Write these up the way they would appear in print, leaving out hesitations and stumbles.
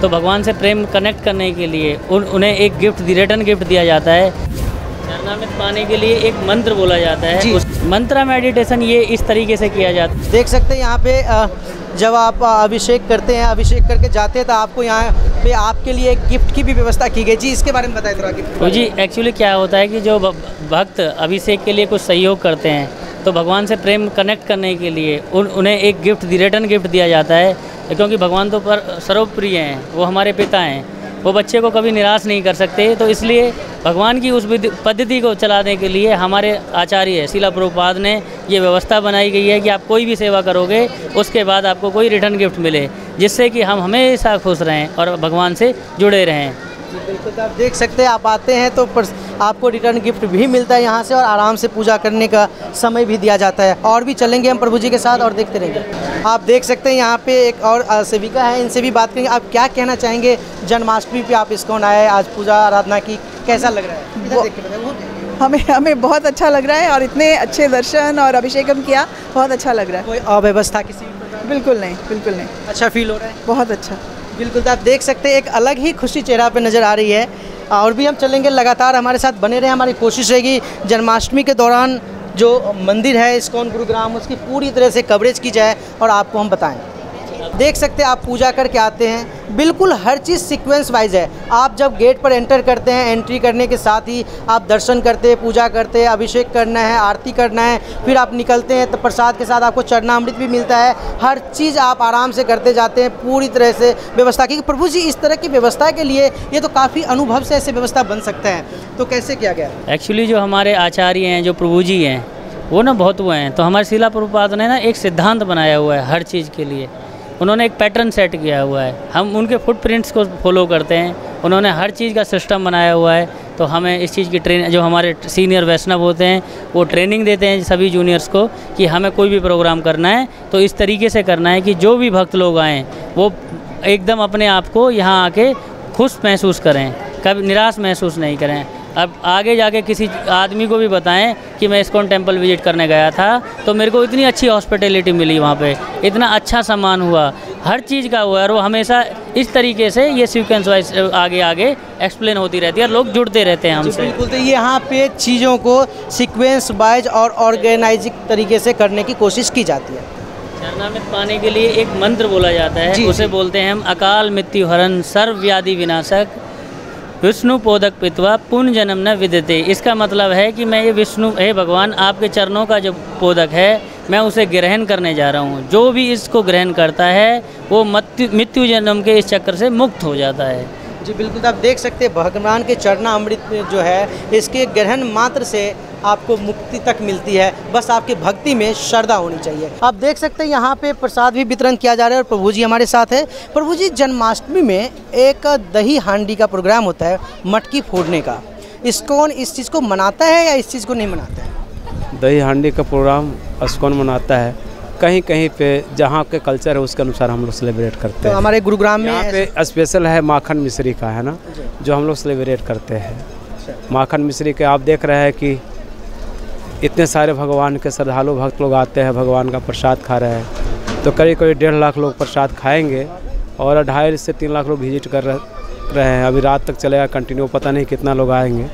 तो भगवान से प्रेम कनेक्ट करने के लिए उन्हें एक गिफ्ट रिटर्न गिफ्ट दिया जाता है। चरणामृत पाने के लिए एक मंत्र बोला जाता है, उस मंत्र मेडिटेशन ये इस तरीके से किया जाता है। देख सकते हैं यहाँ पे जब आप अभिषेक करते हैं, अभिषेक करके जाते हैं तो आपको यहाँ पे आपके लिए एक गिफ्ट की भी व्यवस्था की गई। जी, इसके बारे में बताइए थोड़ा। गिफ्ट जी, एक्चुअली क्या होता है कि जो भक्त अभिषेक के लिए कुछ सहयोग करते हैं तो भगवान से प्रेम कनेक्ट करने के लिए उन्हें एक गिफ्ट रिटर्न गिफ्ट दिया जाता है, क्योंकि भगवान तो सर्वप्रिय हैं, वो हमारे पिता हैं, वो बच्चे को कभी निराश नहीं कर सकते। तो इसलिए भगवान की उस पद्धति को चलाने के लिए हमारे आचार्य शिला प्रभुपाद ने ये व्यवस्था बनाई गई है कि आप कोई भी सेवा करोगे उसके बाद आपको कोई रिटर्न गिफ्ट मिले, जिससे कि हम हमेशा खुश रहें और भगवान से जुड़े रहें। जी बिल्कुल, तो आप देख सकते हैं, आप आते हैं तो आपको रिटर्न गिफ्ट भी मिलता है यहाँ से और आराम से पूजा करने का समय भी दिया जाता है। और भी चलेंगे हम प्रभु जी के साथ और देखते रहेंगे। आप देख सकते हैं यहाँ पे एक और सेविका है, इनसे भी बात करेंगे। आप क्या कहना चाहेंगे, जन्माष्टमी पे आप इस्कॉन आए, आज पूजा आराधना की, कैसा लग रहा है? हमें बहुत अच्छा लग रहा है और इतने अच्छे दर्शन और अभिषेकम किया, बहुत अच्छा लग रहा है। कोई अव्यवस्था किसी भी प्रकार? बिल्कुल नहीं, बिल्कुल नहीं। अच्छा फील हो रहा है? बहुत अच्छा। बिल्कुल, तो आप देख सकते हैं एक अलग ही खुशी चेहरा पे नज़र आ रही है। और भी हम चलेंगे, लगातार हमारे साथ बने रहे। हमारी कोशिश रहेगी जन्माष्टमी के दौरान जो मंदिर है इस्कॉन गुरुग्राम, उसकी पूरी तरह से कवरेज की जाए और आपको हम बताएं। देख सकते हैं आप पूजा करके आते हैं, बिल्कुल हर चीज़ सीक्वेंस वाइज है। आप जब गेट पर एंटर करते हैं, एंट्री करने के साथ ही आप दर्शन करते हैं, पूजा करते हैं, अभिषेक करना है, आरती करना है, फिर आप निकलते हैं तो प्रसाद के साथ आपको चरणामृत भी मिलता है। हर चीज़ आप आराम से करते जाते हैं, पूरी तरह से व्यवस्था की। प्रभु जी, इस तरह की व्यवस्था के लिए ये तो काफ़ी अनुभव से ऐसे व्यवस्था बन सकता है, तो कैसे किया गया? एक्चुअली जो हमारे आचार्य हैं, जो प्रभु जी हैं, वो ना बहुत हुए हैं। तो हमारे शिला प्रभुपाद ने ना एक सिद्धांत बनाया हुआ है हर चीज़ के लिए। उन्होंने एक पैटर्न सेट किया हुआ है, हम उनके फुटप्रिंट्स को फॉलो करते हैं। उन्होंने हर चीज़ का सिस्टम बनाया हुआ है। तो हमें इस चीज़ की जो हमारे सीनियर वैष्णव होते हैं वो ट्रेनिंग देते हैं सभी जूनियर्स को कि हमें कोई भी प्रोग्राम करना है तो इस तरीके से करना है कि जो भी भक्त लोग आएँ वो एकदम अपने आप को यहाँ आके खुश महसूस करें, कभी निराश महसूस नहीं करें। अब आगे जाके किसी आदमी को भी बताएं कि मैं इस्कॉन टेम्पल विजिट करने गया था तो मेरे को इतनी अच्छी हॉस्पिटैलिटी मिली, वहाँ पे इतना अच्छा सम्मान हुआ, हर चीज़ का हुआ। और वो हमेशा इस तरीके से ये सीक्वेंस वाइज आगे आगे एक्सप्लेन होती रहती है और लोग जुड़ते रहते हैं हमसे। बिल्कुल, तो यहाँ पे चीज़ों को सीक्वेंस वाइज और ऑर्गेनाइजिंग तरीके से करने की कोशिश की जाती है। चरणामृत पाने के लिए एक मंत्र बोला जाता है, उसे बोलते हैं हम अकाल मृत्यु हरण सर्व व्याधि विनाशक विष्णु पोदक पित्वा पुण्य जन्म न विदते। इसका मतलब है कि मैं ये विष्णु, हे भगवान, आपके चरणों का जो पोदक है मैं उसे ग्रहण करने जा रहा हूँ। जो भी इसको ग्रहण करता है वो मृत्यु जन्म के इस चक्कर से मुक्त हो जाता है। जी बिल्कुल, आप देख सकते हैं भगवान के चरणामृत जो है इसके ग्रहण मात्र से आपको मुक्ति तक मिलती है, बस आपकी भक्ति में श्रद्धा होनी चाहिए। आप देख सकते हैं यहाँ पे प्रसाद भी वितरण किया जा रहा है और प्रभु जी हमारे साथ है। प्रभु जी, जन्माष्टमी में एक दही हांडी का प्रोग्राम होता है, मटकी फोड़ने का, इस्कॉन इस चीज़ को मनाता है या इस चीज़ को नहीं मनाता है? दही हांडी का प्रोग्राम इस्कॉन मनाता है, कहीं कहीं पे जहाँ के कल्चर है उसके अनुसार हम लोग सेलिब्रेट करते हैं। तो हमारे गुरुग्राम में यहाँ पे स्पेशल है माखन मिश्री का, है ना, जो हम लोग सेलिब्रेट करते हैं। माखन मिश्री के आप देख रहे हैं कि इतने सारे भगवान के श्रद्धालु भक्त लोग आते हैं, भगवान का प्रसाद खा रहे हैं। तो करीब 1.5 लाख लोग प्रसाद खाएंगे और 2.5 से 3 लाख लोग विजिट कर रहे हैं। अभी रात तक चलेगा कंटिन्यू, पता नहीं कितना लोग आएंगे।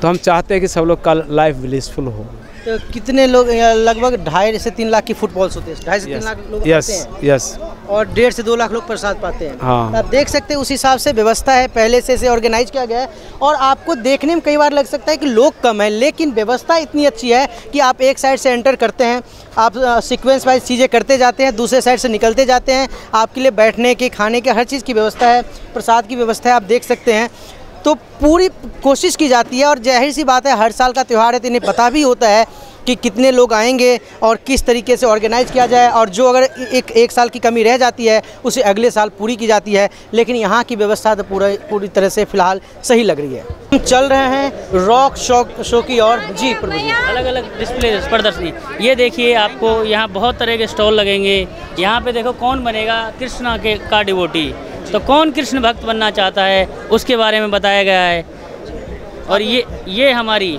तो हम चाहते हैं कि सब लोग का लाइफ ब्लिसफुल हो। तो कितने लोग, लगभग 2.5 से 3 लाख की फुटबॉल्स होते हैं, 2.5 से 3 लाख लोग आते हैं। यस। और 1.5 से 2 लाख लोग प्रसाद पाते हैं। हाँ, तो आप देख सकते हैं उस हिसाब से व्यवस्था है, पहले से इसे ऑर्गेनाइज किया गया है। और आपको देखने में कई बार लग सकता है कि लोग कम हैं, लेकिन व्यवस्था इतनी अच्छी है कि आप एक साइड से एंटर करते हैं, आप सीक्वेंस वाइज चीज़ें करते जाते हैं, दूसरे साइड से निकलते जाते हैं। आपके लिए बैठने के, खाने के, हर चीज़ की व्यवस्था है, प्रसाद की व्यवस्था है, आप देख सकते हैं। तो पूरी कोशिश की जाती है और जाहिर सी बात है हर साल का त्यौहार है तो इन्हें पता भी होता है कि कितने लोग आएंगे और किस तरीके से ऑर्गेनाइज किया जाए, और जो अगर एक साल की कमी रह जाती है उसे अगले साल पूरी की जाती है। लेकिन यहाँ की व्यवस्था तो पूरी तरह से फ़िलहाल सही लग रही है। हम चल रहे हैं रॉक शो की और। जी प्रभु जी, अलग अलग डिस्प्ले प्रदर्शनी, ये देखिए आपको यहाँ बहुत तरह के स्टॉल लगेंगे। यहाँ पे देखो कौन बनेगा कृष्णा का डिवोटी, तो कौन कृष्ण भक्त बनना चाहता है उसके बारे में बताया गया है। और ये हमारी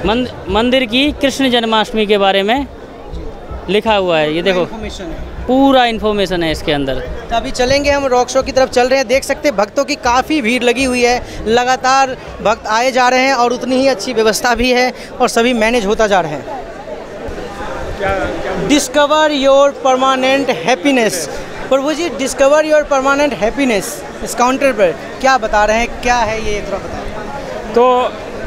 मंदिर की कृष्ण जन्माष्टमी के बारे में लिखा हुआ है, ये देखो। पूरा इन्फॉर्मेशन है इसके अंदर। तो अभी चलेंगे, हम रॉक शो की तरफ चल रहे हैं। देख सकते हैं भक्तों की काफ़ी भीड़ लगी हुई है, लगातार भक्त आए जा रहे हैं और उतनी ही अच्छी व्यवस्था भी है और सभी मैनेज होता जा रहे हैं। Discover your permanent happiness. प्रभु जी, डिस्कवर योर परमानेंट हैप्पीनेस इस काउंटर पर क्या बता रहे हैं, क्या है ये थोड़ा बताएं। तो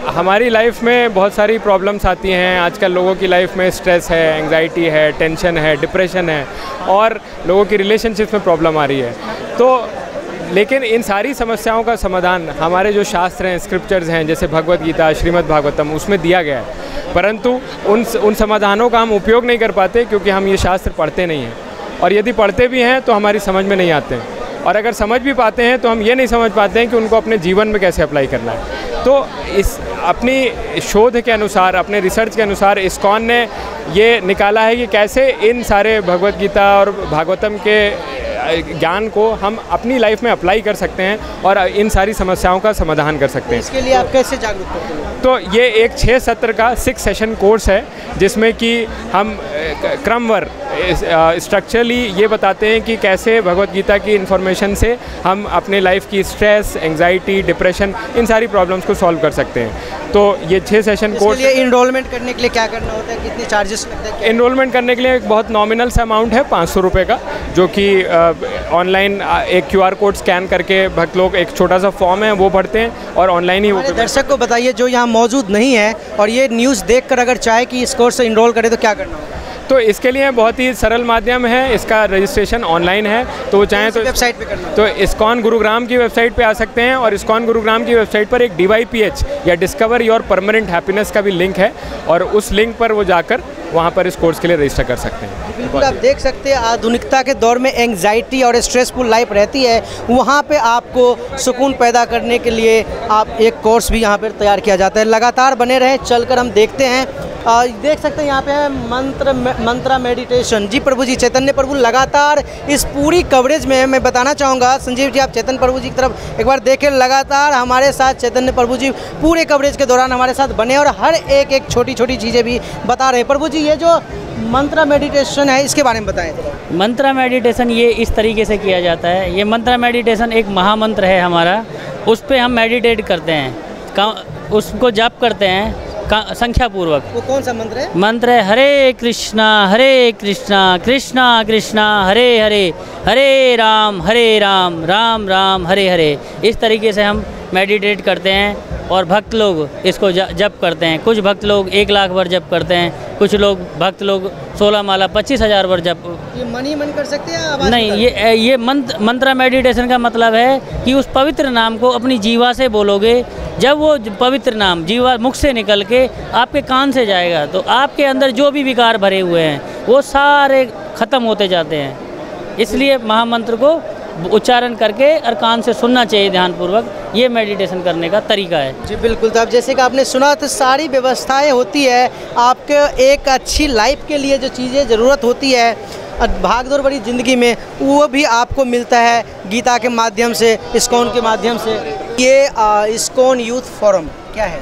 हमारी लाइफ में बहुत सारी प्रॉब्लम्स आती हैं। आजकल लोगों की लाइफ में स्ट्रेस है, एंग्जाइटी है, टेंशन है, डिप्रेशन है और लोगों की रिलेशनशिप्स में प्रॉब्लम आ रही है। तो लेकिन इन सारी समस्याओं का समाधान हमारे जो शास्त्र हैं, स्क्रिप्चर्स हैं, जैसे भगवत गीता, श्रीमद् भागवतम, उसमें दिया गया है। परंतु उन समाधानों का हम उपयोग नहीं कर पाते क्योंकि हम ये शास्त्र पढ़ते नहीं हैं, और यदि पढ़ते भी हैं तो हमारी समझ में नहीं आते हैं, और अगर समझ भी पाते हैं तो हम ये नहीं समझ पाते हैं कि उनको अपने जीवन में कैसे अप्लाई करना है। तो इस अपनी शोध के अनुसार, अपने रिसर्च के अनुसार इस्कॉन ने ये निकाला है कि कैसे इन सारे भगवत गीता और भागवतम के ज्ञान को हम अपनी लाइफ में अप्लाई कर सकते हैं और इन सारी समस्याओं का समाधान कर सकते हैं। इसके लिए आप कैसे जागरूक करते हैं? तो ये एक 6 सत्र का 6 सेशन कोर्स है जिसमें कि हम क्रमवार स्ट्रक्चरली ये बताते हैं कि कैसे भगवत गीता की इन्फॉर्मेशन से हम अपने लाइफ की स्ट्रेस, एंग्जाइटी, डिप्रेशन, इन सारी प्रॉब्लम्स को सॉल्व कर सकते हैं। तो ये 6 सेशन कोर्स। इसके लिए इनरोलमेंट करने के लिए क्या करना होता है, कितने चार्जेस लगते हैं? इनरोलमेंट करने के लिए एक बहुत नॉमिनल सा अमाउंट है 500 रुपये का, जो कि ऑनलाइन एक QR कोड स्कैन करके भक्त लोग, एक छोटा सा फॉर्म है वो भरते हैं और ऑनलाइन ही वो। दर्शक को बताइए जो यहाँ मौजूद नहीं है और ये न्यूज़ देखकर अगर चाहे कि इस कोर्स से इनरोल करे तो क्या करना होगा? तो इसके लिए बहुत ही सरल माध्यम है, इसका रजिस्ट्रेशन ऑनलाइन है। तो वो चाहें तो वेबसाइट पे करना तो इस्कॉन गुरुग्राम की वेबसाइट पे आ सकते हैं, और इस्कॉन गुरुग्राम की वेबसाइट पर एक DYPH या डिस्कवर योर परमानेंट हैप्पीनेस का भी लिंक है, और उस लिंक पर वो जाकर वहाँ पर इस कोर्स के लिए रजिस्टर कर सकते हैं। बिल्कुल, आप देख सकते हैं आधुनिकता के दौर में एंग्जाइटी और स्ट्रेसफुल लाइफ रहती है, वहाँ पे आपको सुकून पैदा करने के लिए आप एक कोर्स भी यहाँ पर तैयार किया जाता है। लगातार बने रहें, चलकर हम देखते हैं। देख सकते हैं यहाँ पे है मंत्रा मेडिटेशन। जी प्रभु जी, चैतन्य प्रभु लगातार इस पूरी कवरेज में, मैं बताना चाहूँगा संजीव जी, आप चैतन्य प्रभु जी की तरफ एक बार देखें। लगातार हमारे साथ चैतन्य प्रभु जी पूरे कवरेज के दौरान हमारे साथ बने और हर एक छोटी छोटी चीज़ें भी बता रहे हैं। प्रभु जी, ये जो मंत्रा मेडिटेशन है इसके बारे में बताएं। मंत्रा मेडिटेशन ये इस तरीके से किया जाता है। ये मंत्रा मेडिटेशन एक महामंत्र है हमारा, उस पर हम मेडिटेट करते हैं, उसको जाप करते हैं संख्या पूर्वक। वो कौन सा मंत्र है? मंत्र है हरे कृष्णा कृष्णा कृष्णा हरे हरे, हरे राम राम राम हरे हरे। इस तरीके से हम मेडिटेट करते हैं और भक्त लोग इसको जप करते हैं। कुछ भक्त लोग 1 लाख बार जप करते हैं, कुछ भक्त लोग 16 माला 25,000 बार जप। ये मन ही मन कर सकते हैं? नहीं, ये मंत्रा मेडिटेशन का मतलब है कि उस पवित्र नाम को अपनी जीवा से बोलोगे। जब वो पवित्र नाम जीवा मुख से निकल के आपके कान से जाएगा तो आपके अंदर जो भी विकार भरे हुए हैं वो सारे ख़त्म होते जाते हैं। इसलिए महामंत्र को उच्चारण करके और कान से सुनना चाहिए ध्यानपूर्वक। ये मेडिटेशन करने का तरीका है। जी बिल्कुल। तो अब जैसे कि आपने सुना, तो सारी व्यवस्थाएं होती है आपके एक अच्छी लाइफ के लिए, जो चीज़ें ज़रूरत होती है भागदौड़ भरी ज़िंदगी में, वो भी आपको मिलता है गीता के माध्यम से, इस्कॉन के माध्यम से। ये इस्कॉन यूथ फोरम क्या है?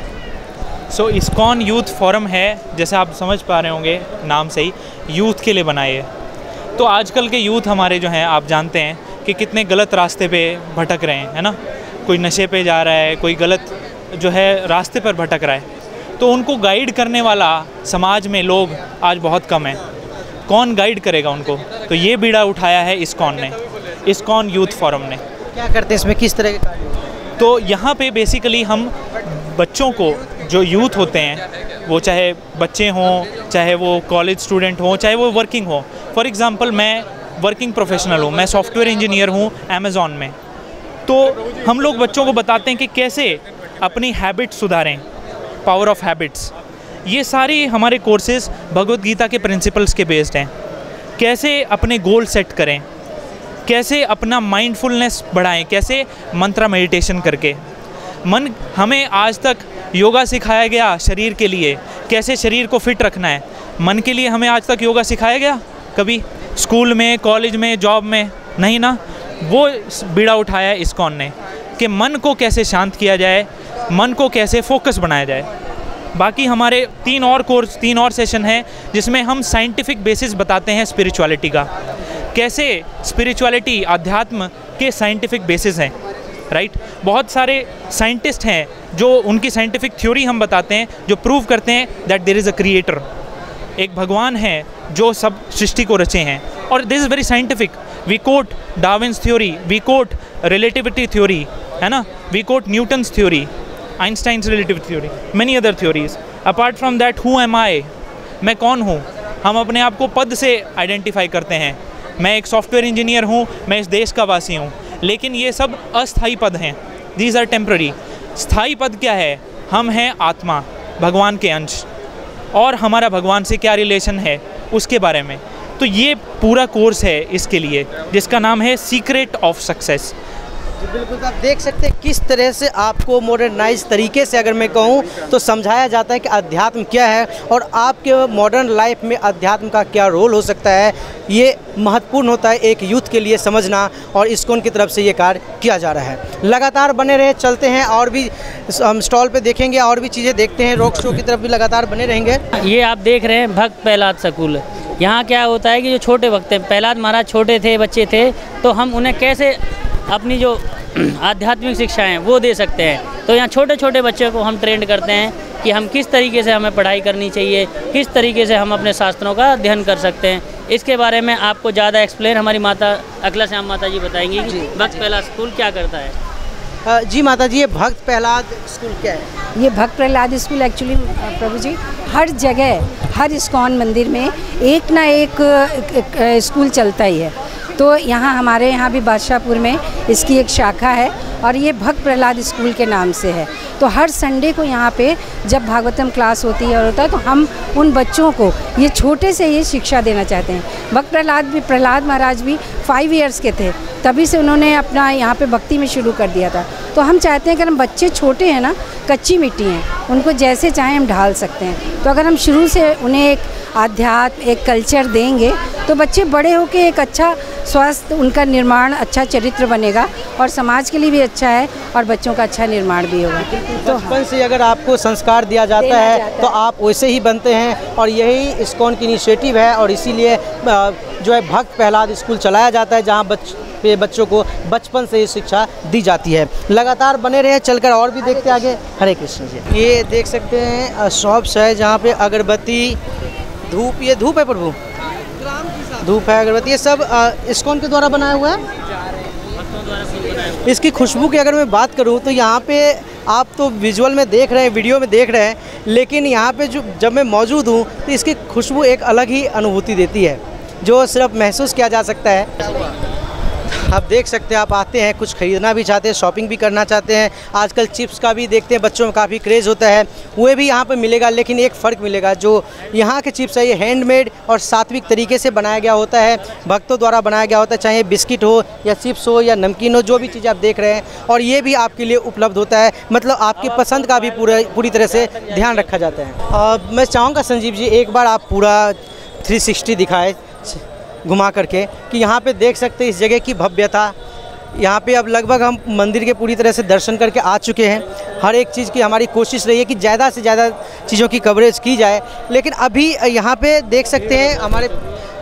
इस्कॉन यूथ फोरम है, जैसे आप समझ पा रहे होंगे नाम से ही, यूथ के लिए बनाए है। तो आजकल के यूथ हमारे जो हैं, आप जानते हैं कि कितने गलत रास्ते पे भटक रहे हैं, है ना। कोई नशे पे जा रहा है, कोई गलत जो है रास्ते पर भटक रहा है। तो उनको गाइड करने वाला समाज में लोग आज बहुत कम हैं। कौन गाइड करेगा उनको? तो ये बीड़ा उठाया है इस्कॉन ने, इस्कॉन यूथ फोरम ने। क्या करते हैं इसमें, किस तरह के कार्य? तो यहाँ पे बेसिकली हम बच्चों को, जो यूथ होते हैं, वो चाहे बच्चे हों, चाहे वो कॉलेज स्टूडेंट हों, चाहे वो वर्किंग हो। फॉर एग्ज़ाम्पल मैं वर्किंग प्रोफेशनल हूँ, मैं सॉफ्टवेयर इंजीनियर हूँ अमेज़ॉन में। तो हम लोग बच्चों को बताते हैं कि कैसे अपनी हैबिट सुधारें, पावर ऑफ हैबिट्स। ये सारी हमारे कोर्सेज़ भगवत गीता के प्रिंसिपल्स के बेस्ड हैं। कैसे अपने गोल सेट करें, कैसे अपना माइंडफुलनेस बढ़ाएं, कैसे मंत्रा मेडिटेशन करके। हमें आज तक योगा सिखाया गया शरीर के लिए, कैसे शरीर को फिट रखना है। मन के लिए हमें आज तक योगा सिखाया गया कभी? स्कूल में, कॉलेज में, जॉब में नहीं ना। वो बीड़ा उठाया है इस्कॉन ने कि मन को कैसे शांत किया जाए, मन को कैसे फोकस बनाया जाए। बाकी हमारे 3 और सेशन हैं जिसमें हम साइंटिफिक बेसिस बताते हैं स्पिरिचुअलिटी का, कैसे स्पिरिचुअलिटी, अध्यात्म के साइंटिफिक बेसिस हैं, राइट। बहुत सारे साइंटिस्ट हैं जो उनकी साइंटिफिक थ्योरी हम बताते हैं, जो प्रूव करते हैं that there is a creator, एक भगवान है जो सब सृष्टि को रचे हैं। और this is very scientific. We quote Darwin's theory, we quote relativity theory, है ना, we quote Newton's theory, Einstein's relativity theory, many other theories. Apart from that, who am I, मैं कौन हूँ? हम अपने आप को पद से आइडेंटिफाई करते हैं। मैं एक सॉफ्टवेयर इंजीनियर हूँ, मैं इस देश का वासी हूँ, लेकिन ये सब अस्थाई पद हैं, दीज आर टेम्प्ररी। स्थाई पद क्या है? हम हैं आत्मा, भगवान के अंश, और हमारा भगवान से क्या रिलेशन है उसके बारे में। तो ये पूरा कोर्स है इसके लिए, जिसका नाम है सीक्रेट ऑफ सक्सेस। बिल्कुल, आप देख सकते हैं किस तरह से आपको मॉडर्नाइज तरीके से अगर मैं कहूँ तो समझाया जाता है कि अध्यात्म क्या है और आपके मॉडर्न लाइफ में अध्यात्म का क्या रोल हो सकता है। ये महत्वपूर्ण होता है एक यूथ के लिए समझना, और इस्कॉन की तरफ से ये कार्य किया जा रहा है। लगातार बने रहे, चलते हैं और भी हम स्टॉल पे देखेंगे और भी चीज़ें देखते हैं। रॉक शो की तरफ भी लगातार बने रहेंगे। ये आप देख रहे हैं भक्त प्रहलाद स्कूल। यहाँ क्या होता है कि जो छोटे वक्त हैं, प्रहलाद महाराज छोटे थे, बच्चे थे, तो हम उन्हें कैसे अपनी जो आध्यात्मिक शिक्षा हैं वो दे सकते हैं। तो यहाँ छोटे छोटे बच्चों को हम ट्रेंड करते हैं कि हम किस तरीके से हमें पढ़ाई करनी चाहिए, किस तरीके से हम अपने शास्त्रों का अध्ययन कर सकते हैं। इसके बारे में आपको ज़्यादा एक्सप्लेन हमारी माता अकला श्याम माता जी बताएंगी कि भक्त प्रहलाद स्कूल क्या करता है। जी माता जी, ये भक्त प्रहलाद स्कूल क्या है? ये भक्त प्रहलाद स्कूल एक्चुअली प्रभु जी हर जगह, हर इस्कॉन मंदिर में एक ना एक स्कूल चलता ही है। तो यहाँ हमारे यहाँ भी बादशाहपुर में इसकी एक शाखा है और ये भक्त प्रहलाद स्कूल के नाम से है। तो हर संडे को यहाँ पे जब भागवतम क्लास होती है और होता है तो हम उन बच्चों को ये छोटे से ये शिक्षा देना चाहते हैं। भक्त प्रहलाद महाराज भी 5 इयर्स के थे, तभी से उन्होंने अपना यहाँ पे भक्ति में शुरू कर दिया था। तो हम चाहते हैं कि हम बच्चे छोटे हैं ना, कच्ची मिट्टी हैं, उनको जैसे चाहें हम ढाल सकते हैं। तो अगर हम शुरू से उन्हें एक आध्यात्म, एक कल्चर देंगे तो बच्चे बड़े होकर एक अच्छा स्वस्थ, उनका निर्माण, अच्छा चरित्र बनेगा और समाज के लिए भी अच्छा है और बच्चों का अच्छा निर्माण भी होगा। तो बचपन से अगर आपको संस्कार दिया जाता है तो आप वैसे ही बनते हैं, और यही इस्कॉन की इनिशिएटिव है। और इसीलिए जो है भक्त प्रहलाद स्कूल चलाया जाता है, जहाँ बच्चों को बचपन से ही शिक्षा दी जाती है। लगातार बने रहे, चलकर और भी देखते आगे। हरे कृष्ण जी। ये देख सकते हैं शॉप्स है जहाँ पे अगरबत्ती, धूप, ये धूप है प्रभु, धूप है, अगरबत्ती, ये सब इस्कॉन के द्वारा बनाया हुआ है। इसकी खुशबू की अगर मैं बात करूं तो यहाँ पे आप तो विजुअल में देख रहे हैं, वीडियो में देख रहे हैं, लेकिन यहाँ पे जब मैं मौजूद हूँ तो इसकी खुशबू एक अलग ही अनुभूति देती है जो सिर्फ महसूस किया जा सकता है। आप देख सकते हैं, आप आते हैं, कुछ ख़रीदना भी चाहते हैं, शॉपिंग भी करना चाहते हैं। आजकल चिप्स का भी देखते हैं, बच्चों में काफ़ी क्रेज़ होता है, वो भी यहाँ पे मिलेगा। लेकिन एक फ़र्क मिलेगा, जो यहाँ के चिप्स है ये हैंडमेड और सात्विक तरीके से बनाया गया होता है, भक्तों द्वारा बनाया गया होता है, चाहे बिस्किट हो या चिप्स हो या नमकीन हो, जो भी चीज़ आप देख रहे हैं, और ये भी आपके लिए उपलब्ध होता है। मतलब आपकी पसंद का भी पूरी तरह से ध्यान रखा जाता है। मैं चाहूँगा संजीव जी एक बार आप पूरा 360 दिखाए घुमा करके, कि यहाँ पे देख सकते हैं इस जगह की भव्यता। यहाँ पे अब लगभग हम मंदिर के पूरी तरह से दर्शन करके आ चुके हैं। हर एक चीज़ की हमारी कोशिश रही है कि ज़्यादा से ज़्यादा चीज़ों की कवरेज की जाए। लेकिन अभी यहाँ पे देख सकते हैं हमारे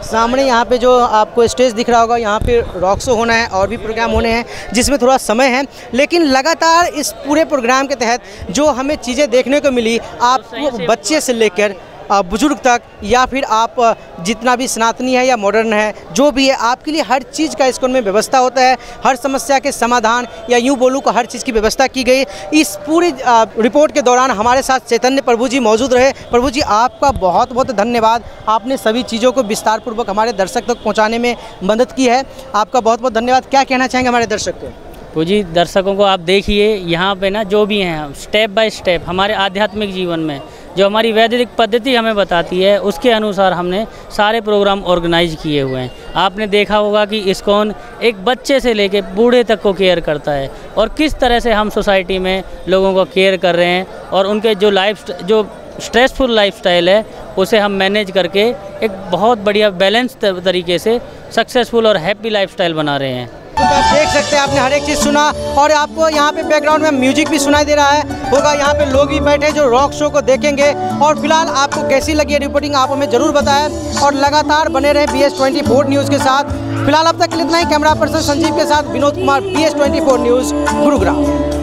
सामने, यहाँ पे जो आपको स्टेज दिख रहा होगा, यहाँ पे रॉक शो होना है और भी प्रोग्राम होने हैं जिसमें थोड़ा समय है। लेकिन लगातार इस पूरे प्रोग्राम के तहत जो हमें चीज़ें देखने को मिली, आप बच्चे से लेकर बुजुर्ग तक, या फिर आप जितना भी सनातनी है या मॉडर्न है, जो भी है, आपके लिए हर चीज़ का इस्कॉन में व्यवस्था होता है। हर समस्या के समाधान, या यूँ बोलूँ को हर चीज़ की व्यवस्था की गई। इस पूरी रिपोर्ट के दौरान हमारे साथ चैतन्य प्रभु जी मौजूद रहे। प्रभु जी, आपका बहुत बहुत धन्यवाद। आपने सभी चीज़ों को विस्तार पूर्वक हमारे दर्शक तक पहुँचाने में मदद की है। आपका बहुत बहुत धन्यवाद। क्या कहना चाहेंगे हमारे दर्शक को? प्रभु जी, दर्शकों को आप देखिए यहाँ पे ना, जो भी हैं स्टेप बाय स्टेप हमारे आध्यात्मिक जीवन में जो हमारी वैदिक पद्धति हमें बताती है, उसके अनुसार हमने सारे प्रोग्राम ऑर्गेनाइज किए हुए हैं। आपने देखा होगा कि इस्कॉन एक बच्चे से लेके बूढ़े तक को केयर करता है, और किस तरह से हम सोसाइटी में लोगों को केयर कर रहे हैं, और उनके जो स्ट्रेसफुल लाइफस्टाइल है उसे हम मैनेज करके एक बहुत बढ़िया बैलेंस तरीके से सक्सेसफुल और हैप्पी लाइफस्टाइल बना रहे हैं। तो आप देख सकते हैं, आपने हर एक चीज़ सुना, और आपको यहाँ पे बैकग्राउंड में म्यूजिक भी सुनाई दे रहा है होगा। यहाँ पे लोग भी बैठे जो रॉक शो को देखेंगे। और फिलहाल आपको कैसी लगी है रिपोर्टिंग, आप हमें ज़रूर बताएं, और लगातार बने रहे BS24 न्यूज़ के साथ। फिलहाल अब तक के लिए इतना ही। कैमरा पर्सन संजीव के साथ विनोद कुमार, BS24 न्यूज़, गुरुग्राम।